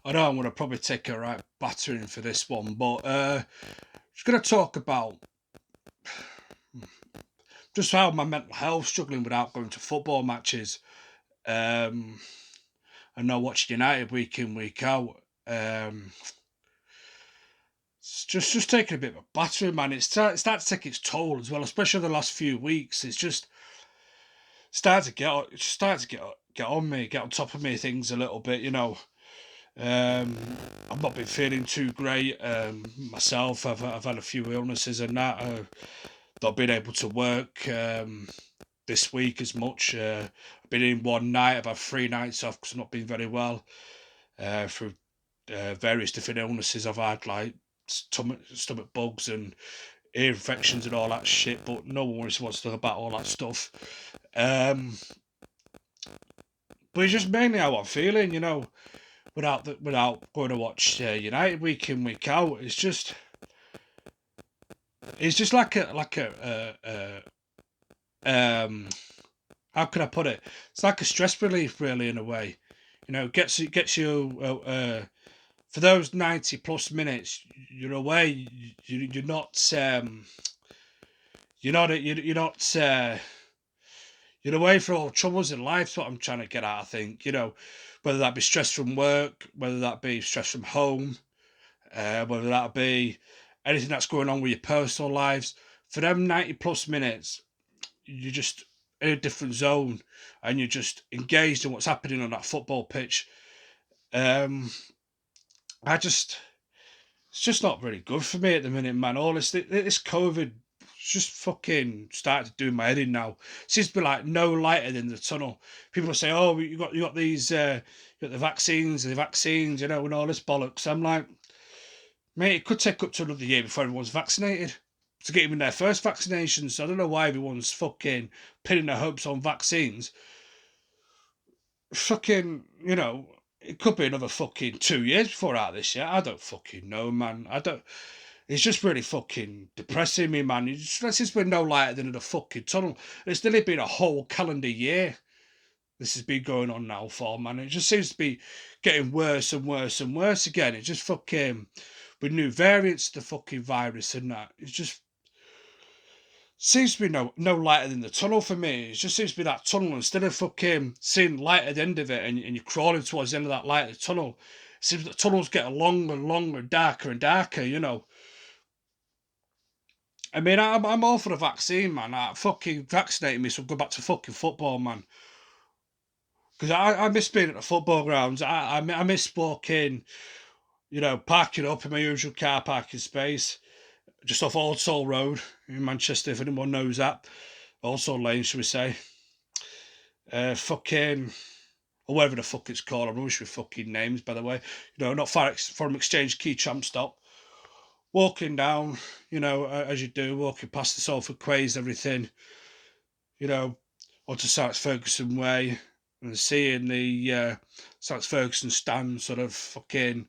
I know I'm going to probably take a right battering for this one, but just going to talk about just how my mental health struggling without going to football matches. Um, and not watching United week in, week out. It's just taking a bit of a battering, man. It's starting to take its toll as well, especially the last few weeks. It's just starting to get on me, get on top of me things a little bit, I've not been feeling too great myself. I've had a few illnesses and that. Not been able to work this week as much. I've been in one night. I've had 3 nights off because I've not been very well through various different illnesses I've had, like stomach bugs and ear infections and all that shit. But no one wants to talk about all that stuff. But it's just mainly how I'm feeling, without going to watch United week in, week out. It's just how can I put it? It's like a stress relief, really, in a way. It gets you for those 90 plus minutes. You're away. You're not. You're away for all troubles in life. That's what I'm trying to get at. I think whether that be stress from work, whether that be stress from home, whether that be anything that's going on with your personal lives. For them 90 plus minutes, you're just in a different zone and you're just engaged in what's happening on that football pitch. Um, I just, it's just not very good for me at the minute, man. All this COVID just fucking started to do my head in now. Seems to be like no lighter than the tunnel. People say, "Oh, you got these, you got the vaccines, and all this bollocks." I'm like, mate, it could take up to another year before everyone's vaccinated to get even their first vaccination. So I don't know why everyone's fucking pinning their hopes on vaccines. Fucking, it could be another fucking 2 years before out this year. I don't fucking know, man. I don't. It's just really fucking depressing me, man. It's just been no lighter than in a fucking tunnel. It's nearly been a whole calendar year. This has been going on now for, man. It just seems to be getting worse and worse and worse again. It just fucking with new variants of the fucking virus and that. It just seems to be no lighter than the tunnel for me. It just seems to be that tunnel. Instead of fucking seeing light at the end of it and you're crawling towards the end of that light of the tunnel, it seems the tunnel's getting longer and longer, darker and darker. I mean, I'm all for the vaccine, man. Fucking vaccinating me so I go back to fucking football, man. Because I miss being at the football grounds. I miss walking, parking up in my usual car parking space just off Old Soul Road in Manchester, if anyone knows that. Old Soul Lane, should we say. Fucking, or whatever the fuck it's called. I'm rubbish with fucking names, by the way. Not Foreign Exchange Key Tramp Stop. Walking down, as you do, walking past the Salford Quays, everything, onto South Ferguson Way, and seeing the South Ferguson stand sort of fucking,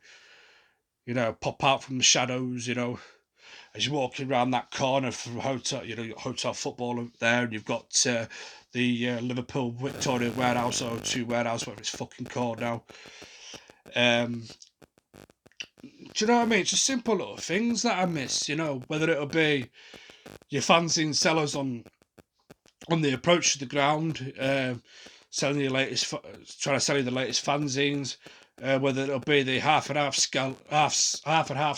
pop out from the shadows, as you're walking around that corner from hotel, you've got hotel football up there, and you've got the Liverpool Victoria Warehouse or O2 Warehouse, whatever it's fucking called now. Do you know what I mean? It's just simple little things that I miss, whether it'll be your fanzine sellers on the approach to the ground, selling your latest, trying to sell you the latest fanzines, whether it'll be the half and half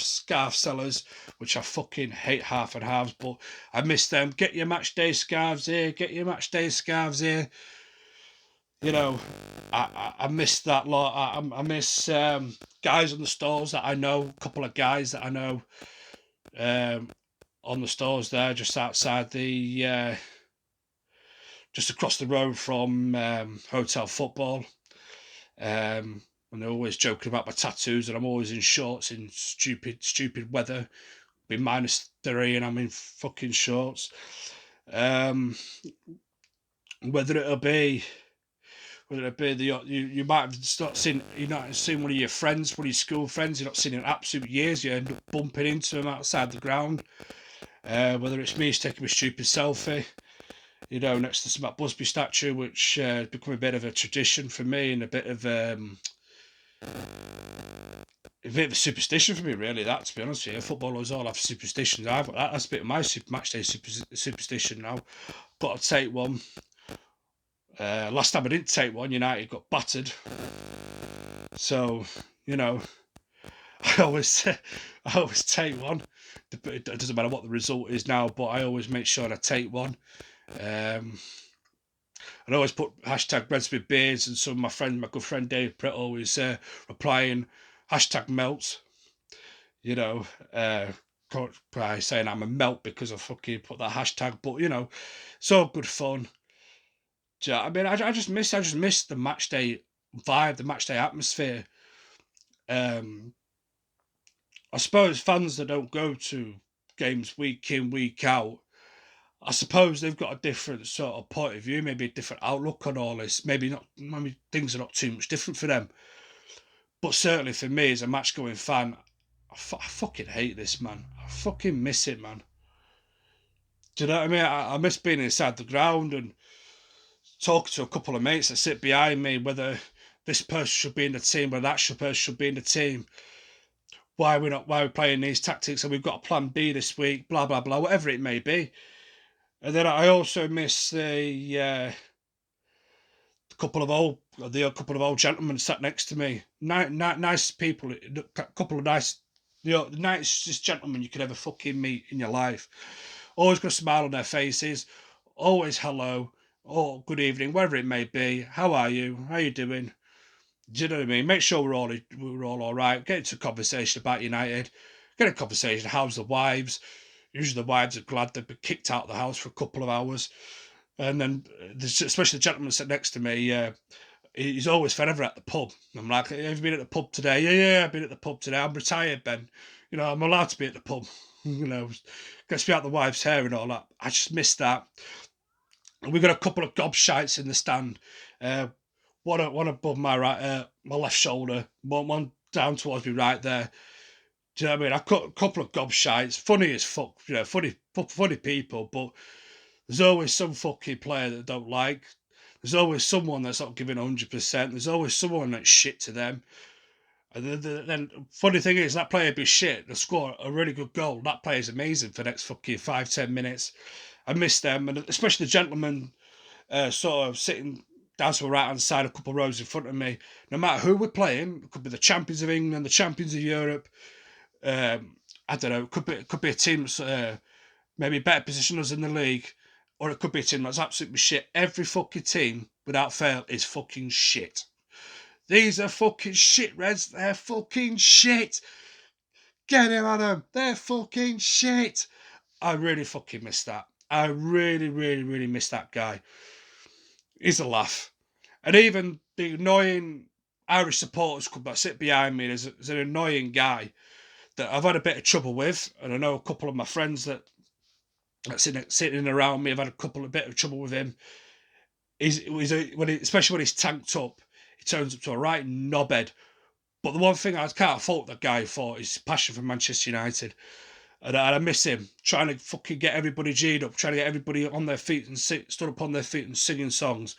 scarf sellers, which I fucking hate half and halves, but I miss them. Get your match day scarves here, get your match day scarves here. I miss that lot. I miss guys on the stores that I know, a couple of guys that I know on the stores there, just outside the just across the road from Hotel Football. And they're always joking about my tattoos, and I'm always in shorts in stupid weather. Be -3, and I'm in fucking shorts. Whether it'll be you might have not seen one of your friends, one of your school friends you've not seen in absolute years. You end up bumping into them outside the ground. Whether it's me taking a stupid selfie, next to some Matt Busby statue, which has become a bit of a tradition for me and a bit of a bit of a superstition for me, really. That, to be honest with you, footballers all have superstitions. I've got that's a bit of my match day superstition now. Got to take one. Last time I didn't take one, United got battered. So you know, I always take one. It doesn't matter what the result is now, but I always make sure I take one. I always put hashtag Breads with Beards, and some of my friends, my good friend Dave Pritt, always replying hashtag melts. You know, by saying I'm a melt because I fucking put that hashtag. But you know, it's all good fun. Do you know what I mean? I just miss the match day vibe, the match day atmosphere. I suppose fans that don't go to games week in, week out, I suppose they've got a different sort of point of view, maybe a different outlook on all this. Maybe things are not too much different for them. But certainly for me as a match going fan, I fucking hate this, man. I fucking miss it, man. Do you know what I mean? I miss being inside the ground and talking to a couple of mates that sit behind me, whether this person should be in the team, whether that person should be in the team. Why we're playing these tactics, and we've got a plan B this week, blah blah blah, whatever it may be. And then I also miss the couple of old gentlemen sat next to me. Nice people, a couple of nice, the nicest gentlemen you could ever fucking meet in your life. Always got a smile on their faces. Always hello. Oh, good evening, wherever it may be. How are you? How you doing? Do you know what I mean? Make sure we're all right. Get into a conversation about United. Get a conversation. How's the wives? Usually the wives are glad they've been kicked out of the house for a couple of hours. And then, especially the gentleman sat next to me, he's always forever at the pub. I'm like, have you been at the pub today? Yeah, I've been at the pub today. I'm retired, Ben. You know, I'm allowed to be at the pub. You know, gets me out the wife's hair and all that. I just missed that. And we got a couple of gobshites in the stand. One above my my left shoulder, one down towards me right there. Do you know what I mean? I cut a couple of gobshites, funny as fuck, you know, funny people, but there's always some fucking player that I don't like. There's always someone that's not giving 100%. There's always someone that's shit to them. And then funny thing is, that player be shit. They score a really good goal. That player's amazing for the next fucking 5-10 minutes. I miss them, and especially the gentleman sort of sitting down to the right hand side, a couple of rows in front of me. No matter who we're playing, it could be the champions of England, the champions of Europe. I don't know. It could be a team that's maybe better position us in the league, or it could be a team that's absolutely shit. Every fucking team, without fail, is fucking shit. These are fucking shit, Reds. They're fucking shit. Get him, Adam. They're fucking shit. I really fucking miss that. I really, really, really miss that guy. He's a laugh. And even the annoying Irish supporters club that sit behind me is an annoying guy that I've had a bit of trouble with. And I know a couple of my friends that sitting around me, I've had a bit of trouble with him. Especially when he's tanked up, he turns up to a right knobhead. But the one thing I can't fault that guy for is his passion for Manchester United. And I miss him, trying to fucking get everybody G'd up, trying to get everybody on their feet and stood up on their feet and singing songs.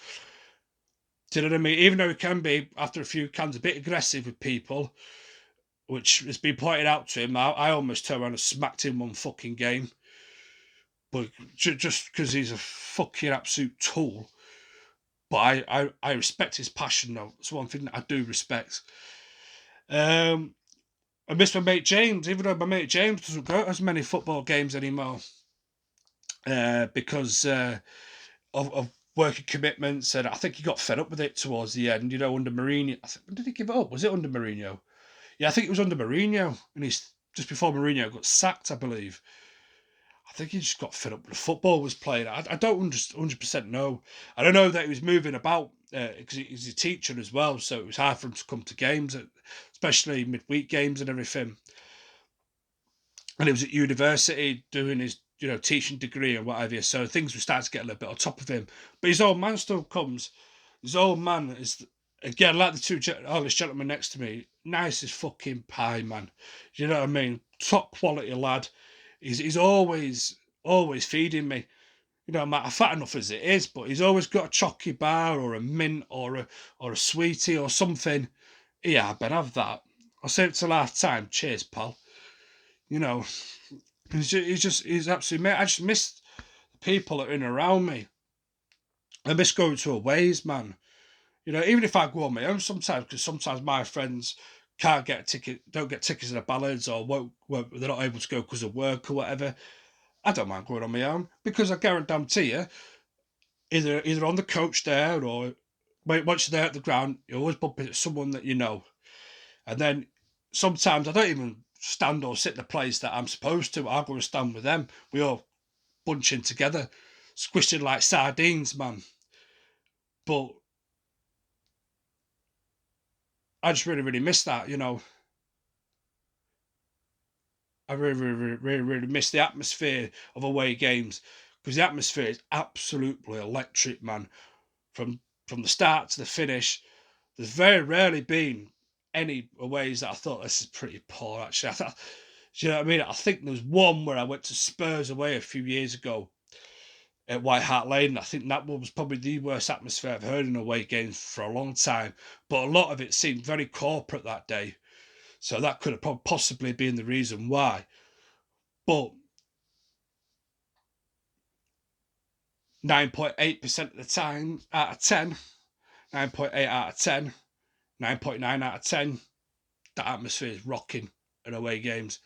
Do you know what I mean? Even though he can be, after a few cans, a bit aggressive with people, which has been pointed out to him, I almost turned around and smacked him one fucking game. But just because he's a fucking absolute tool. But I respect his passion, though. It's one thing that I do respect. I miss my mate James, even though my mate James doesn't go to as many football games anymore because of working commitments, and I think he got fed up with it towards the end. You know, under Mourinho, when did he give it up? Was it under Mourinho? Yeah, I think it was under Mourinho, and he's just before Mourinho got sacked, I believe. I think he just got fed up with the football was playing. I don't 100% know. I don't know that he was moving about because he's a teacher as well, so it was hard for him to come to games, especially midweek games and everything. And he was at university doing his teaching degree and whatever, so things were starting to get a little bit on top of him. But his old man still comes. His old man is, again, like the two oldest gentlemen next to me, nice as fucking pie, man. You know what I mean? Top quality lad. He's always feeding me. You know, I'm fat enough as it is, but he's always got a chocky bar or a mint or a sweetie or something. Yeah, I bet have that. I'll say it till half time. Cheers, pal. You know, he's absolutely mate. I just miss the people that are in around me. I miss going to aways, man. You know, even if I go on my own sometimes, because sometimes my friends can't get a ticket, don't get tickets in the ballads, or they're not able to go because of work or whatever. I don't mind going on my own because I guarantee you, either on the coach there or once you're there at the ground, you always bump into someone that you know. And then sometimes I don't even stand or sit in the place that I'm supposed to. I'll go and stand with them. We all bunch in together, squishing like sardines, man. But I just really, really miss that, you know. I really, really, really, really miss the atmosphere of away games because the atmosphere is absolutely electric, man. From the start to the finish, there's very rarely been any aways that I thought this is pretty poor. Actually, I thought, do you know what I mean? I think there was one where I went to Spurs away a few years ago at White Hart Lane. I think that one was probably the worst atmosphere I've heard in away games for a long time. But a lot of it seemed very corporate that day, so that could have possibly been the reason why. But 9.8% of the time out of 10, 9.8 out of 10, 9.9 out of 10, that atmosphere is rocking at away games.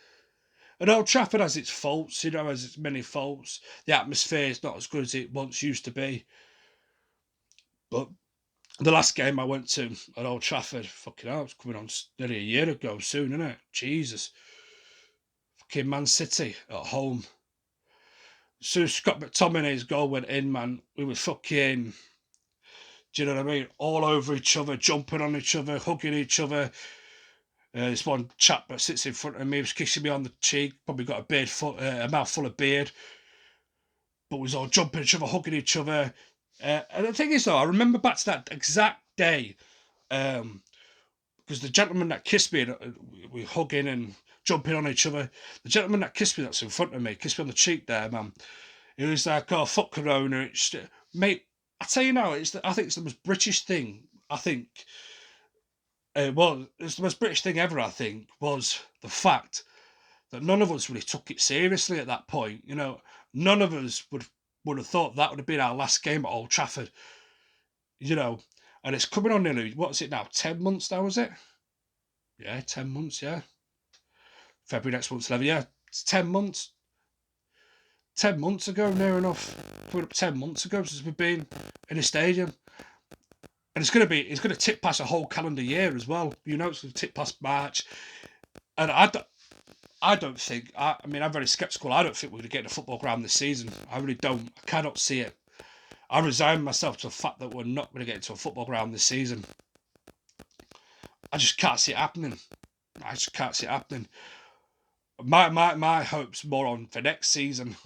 And Old Trafford has its faults, you know, has its many faults. The atmosphere is not as good as it once used to be. But the last game I went to at Old Trafford, fucking hell, it's coming on nearly a year ago soon, isn't it? Jesus. Fucking Man City at home. As soon as Scott McTominay's goal went in, man, we were fucking, do you know what I mean? All over each other, jumping on each other, hugging each other. This one chap that sits in front of me was kissing me on the cheek, probably got a mouthful of beard, but was all jumping each other, hugging each other. And the thing is, though, I remember back to that exact day, because the gentleman that kissed me, we hugging and jumping on each other. The gentleman that kissed me, that's in front of me, kissed me on the cheek there, man. He was like, "Oh, fuck Corona." Mate, I tell you now, I think it's the most British thing. I think, well, it's the most British thing ever. I think was the fact that none of us really took it seriously at that point. You know, none of us would have thought that would have been our last game at Old Trafford. You know, and it's coming on nearly, what's it now? 10 months now, is it? Yeah, 10 months. Yeah, February next month's 11. Yeah, it's 10 months. 10 months ago, near enough. Coming up 10 months ago since we've been in a stadium. And it's gonna tip past a whole calendar year as well. You know, it's gonna tip past March. And I don't think, I mean, I'm very sceptical. I don't think we're gonna get in a football ground this season. I really don't. I cannot see it. I resign myself to the fact that we're not gonna get into a football ground this season. I just can't see it happening. I just can't see it happening. My hopes more on for next season,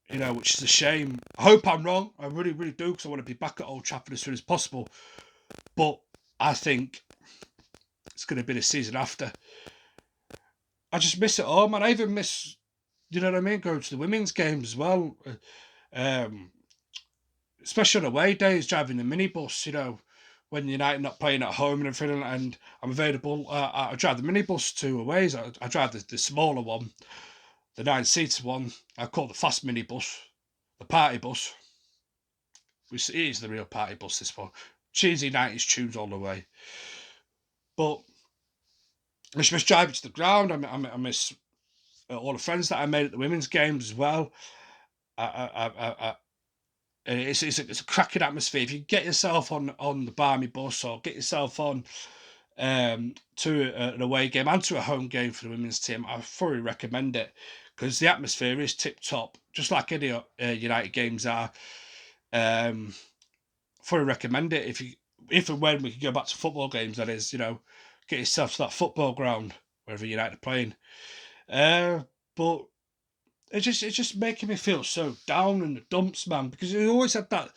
you know, which is a shame. I hope I'm wrong. I really, really do, because I want to be back at Old Trafford as soon as possible. But I think it's going to be the season after. I just miss it all, man. I even miss, you know what I mean, going to the women's games as well. Especially on away days, driving the minibus, you know, when United not playing at home and everything, and I'm available. I drive the minibus to aways. I drive the smaller one, the 9-seater one. I call it the fast minibus, the party bus. Which is the real party bus, this one. Cheesy 90s tunes all the way. But I just miss driving to the ground. I miss all the friends that I made at the women's games as well. It's a cracking atmosphere. If you get yourself on the Barmy bus, or get yourself on to an away game and to a home game for the women's team, I thoroughly recommend it, because the atmosphere is tip top, just like any United games are. Fully recommend it. If and when we can go back to football games, that is, you know, get yourself to that football ground wherever United are playing. But it's just making me feel so down in the dumps, man, because you always had that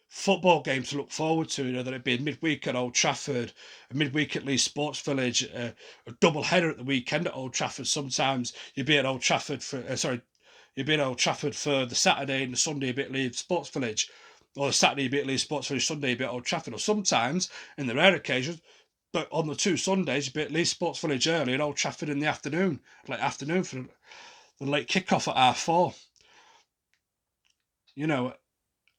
football game to look forward to, you know, that it'd be midweek at Old Trafford, a midweek at Leeds Sports Village, a double header at the weekend at Old Trafford. Sometimes you'd be at Old Trafford for you'd be at Old Trafford for the Saturday, and the Sunday a bit at Leeds Sports Village, or the Saturday a bit at Leeds Sports Village, Sunday a bit at Old Trafford, or sometimes, in the rare occasions, but on the two Sundays, you'd be at Leeds Sports Village early and Old Trafford in the afternoon, late afternoon for the late kickoff at half 4. You know,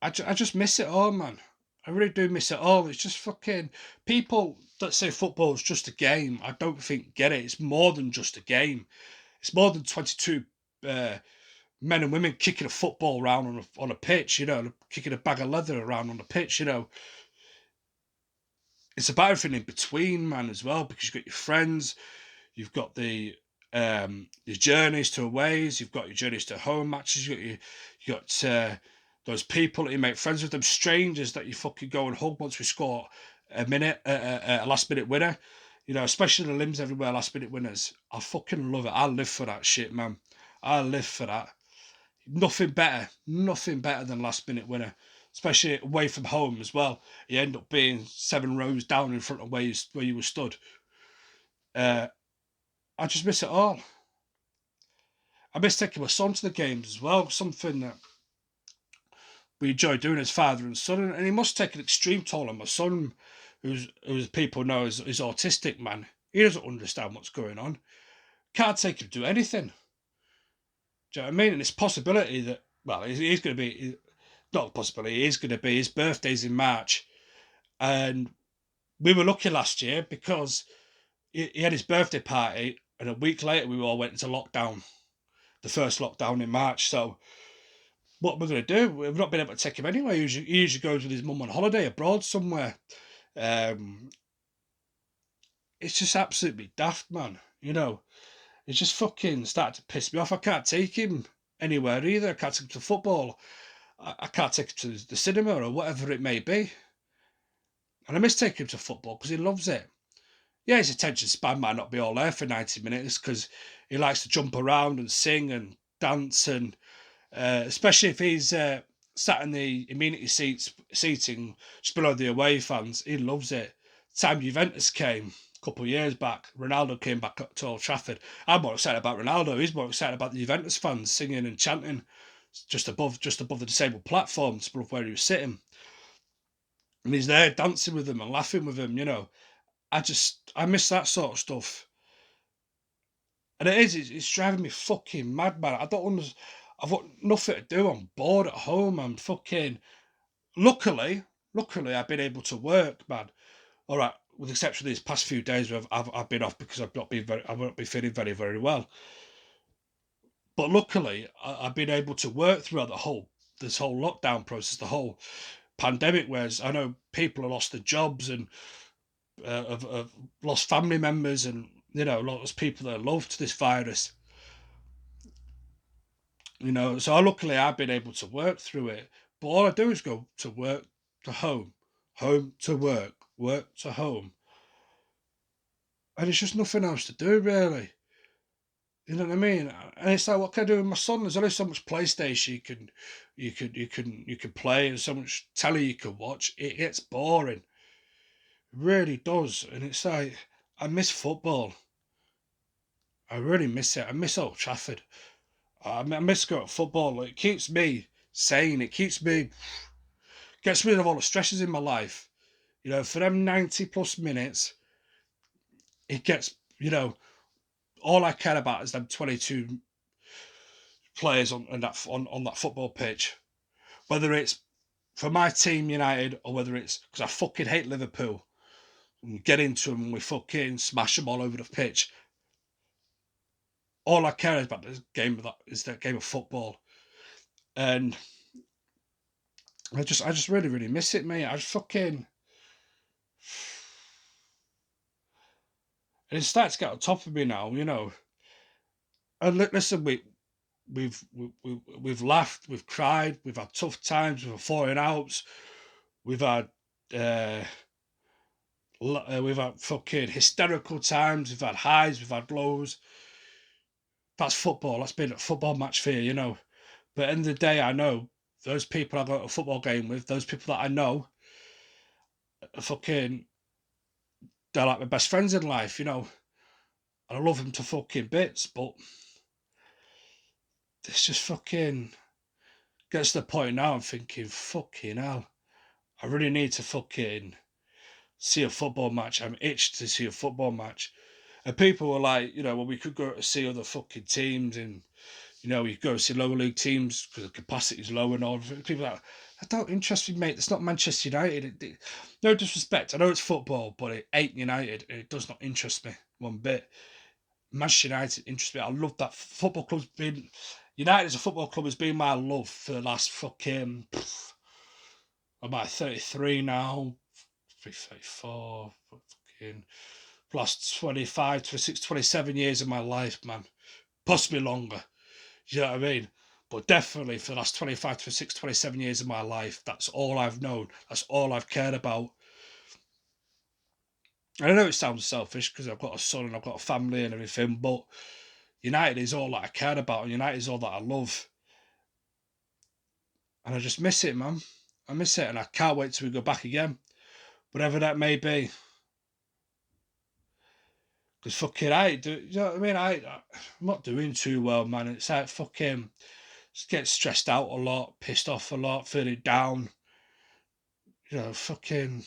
I just miss it all, man. I really do miss it all. It's just fucking people that say football is just a game. I don't think get it. It's more than just a game. It's more than 22 uh, men and women kicking a football around on a pitch. You know, kicking a bag of leather around on the pitch. You know, it's about everything in between, man, as well. Because you've got your friends, you've got your journeys to aways, you've got your journeys to home matches, you got those people that you make friends with, them strangers that you fucking go and hug once we score a last minute winner. You know, especially the limbs everywhere last minute winners. I fucking love it. I live for that shit, man. I live for that. Nothing better than last minute winner, especially away from home as well. You end up being 7 rows down in front of where you were stood. I just miss it all. I miss taking my son to the games as well. Something that we enjoy doing as father and son, and he must take an extreme toll on my son, who's people know is autistic, man. He doesn't understand what's going on. Can't take him to anything. Do you know what I mean? And it's possibility that, well, he's going to be, not a possibility, he's going to be, his birthday's in March. And we were lucky last year because he had his birthday party, and a week later we all went into lockdown, the first lockdown in March. So what we're going to do, we've not been able to take him anywhere. He usually goes with his mum on holiday abroad somewhere. It's just absolutely daft, man. You know, it's just fucking started to piss me off. I can't take him anywhere either. I can't take him to football. I can't take him to the cinema or whatever it may be. And I miss taking him to football because he loves it. Yeah, his attention span might not be all there for 90 minutes because he likes to jump around and sing and dance, and especially if he's sat in the amenity seating just below the away fans. He loves it. Time Juventus came a couple of years back, Ronaldo came back up to Old Trafford. I'm more excited about Ronaldo. He's more excited about the Juventus fans singing and chanting just above the disabled platform, just above where he was sitting. And he's there dancing with them and laughing with them, you know. I miss that sort of stuff. And it's driving me fucking mad, man. I've got nothing to do. I'm bored at home. I'm fucking, luckily, I've been able to work, man. All right, with the exception of these past few days where I've been off because I've not been feeling very, very well. But luckily, I've been able to work throughout this whole lockdown process, the whole pandemic, whereas I know people have lost their jobs and have lost family members, and you know, lots of people that are loved to this virus. You know, so luckily I've been able to work through it. But all I do is go to work to home, home to work, work to home, and it's just nothing else to do really. You know what I mean? And it's like, what can I do with my son? There's only so much PlayStation you can play, and so much telly you can watch. It gets boring, it really does. And it's like, I miss football. I really miss it. I miss Old Trafford. I miss going to football. It keeps me sane. It gets rid of all the stresses in my life. You know, for them 90 plus minutes, it gets, you know, all I care about is them 22 players on that football pitch. Whether it's for my team United or whether it's because I fucking hate Liverpool. And get into them and we fucking smash them all over the pitch. All I care about is that game of football. And I just really, really miss it, mate. I just fucking, and it starts to get on top of me now, you know. And listen, we've laughed, we've cried, we've had tough times, we've had falling outs, we've had we've had fucking hysterical times, we've had highs, we've had lows. That's football. That's been a football match for you, you know. But at the end of the day, I know those people I go to a football game with, those people that I know, are fucking, they're like my best friends in life, you know. And I love them to fucking bits, but it's just fucking gets to the point now I'm thinking, fucking hell, I really need to fucking see a football match. I'm itched to see a football match. And people were like, well, we could go to see other fucking teams, and you go see lower league teams because the capacity is low and all. People are like, that don't interest me, mate. It's not Manchester United. No disrespect. I know it's football, but it ain't United, and it does not interest me one bit. Manchester United interests me. I love that football club's been United as a football club has been my love for the last fucking. I'm about 33 now, 34, fucking last 25, 26, 27 years of my life, man. Possibly longer. You know what I mean? But definitely for the last 25, 26, 27 years of my life, that's all I've known. That's all I've cared about. And I know it sounds selfish because I've got a son and I've got a family and everything, but United is all that I care about, and United is all that I love. And I just miss it, man. I miss it, and I can't wait till we go back again. Whatever that may be. Because fucking you know what I mean? I'm not doing too well, man. It's like fucking, just get stressed out a lot, pissed off a lot, feeling down. Fucking,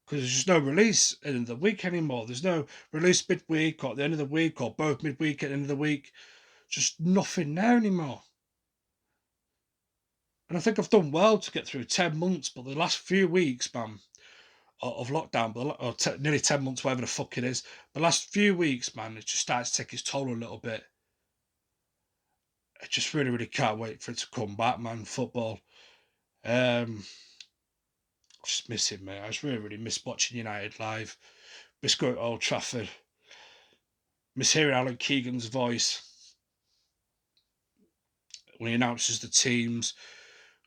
because there's just no release at the end of the week anymore. There's no release midweek or at the end of the week or both midweek at the end of the week. Just nothing there anymore. And I think I've done well to get through 10 months, but the last few weeks, man, of lockdown, or nearly 10 months, whatever the fuck it is, the last few weeks, man, it just starts to take its toll a little bit. I just really, really can't wait for it to come back, man, football. I just miss it, mate. I just really, really miss watching United live. Miss going to Old Trafford. Miss hearing Alan Keegan's voice when he announces the teams.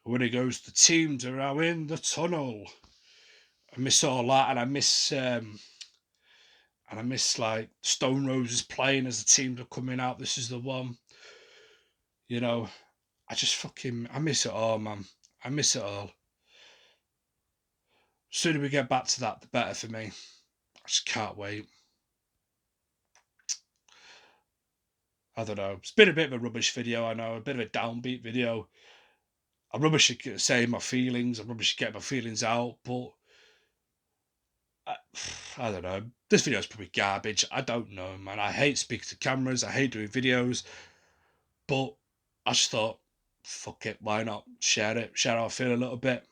When he goes, the teams are now in the tunnel. I miss all that, and I miss like Stone Roses playing as the teams are coming out. This is the one. I miss it all, man. I miss it all. The sooner we get back to that, the better for me. I just can't wait. I don't know. It's been a bit of a rubbish video, I know. A bit of a downbeat video. I'm rubbish at saying my feelings. I'm rubbish at getting my feelings out, but I don't know. This video is probably garbage. I don't know, man. I hate speaking to cameras. I hate doing videos. But I just thought, fuck it. Why not share it? Share how I feel a little bit.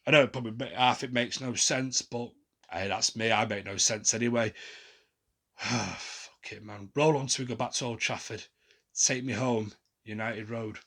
I know probably half it makes no sense, but hey, that's me. I make no sense anyway. Fuck it, man. Roll on till we go back to Old Trafford. Take me home, United Road.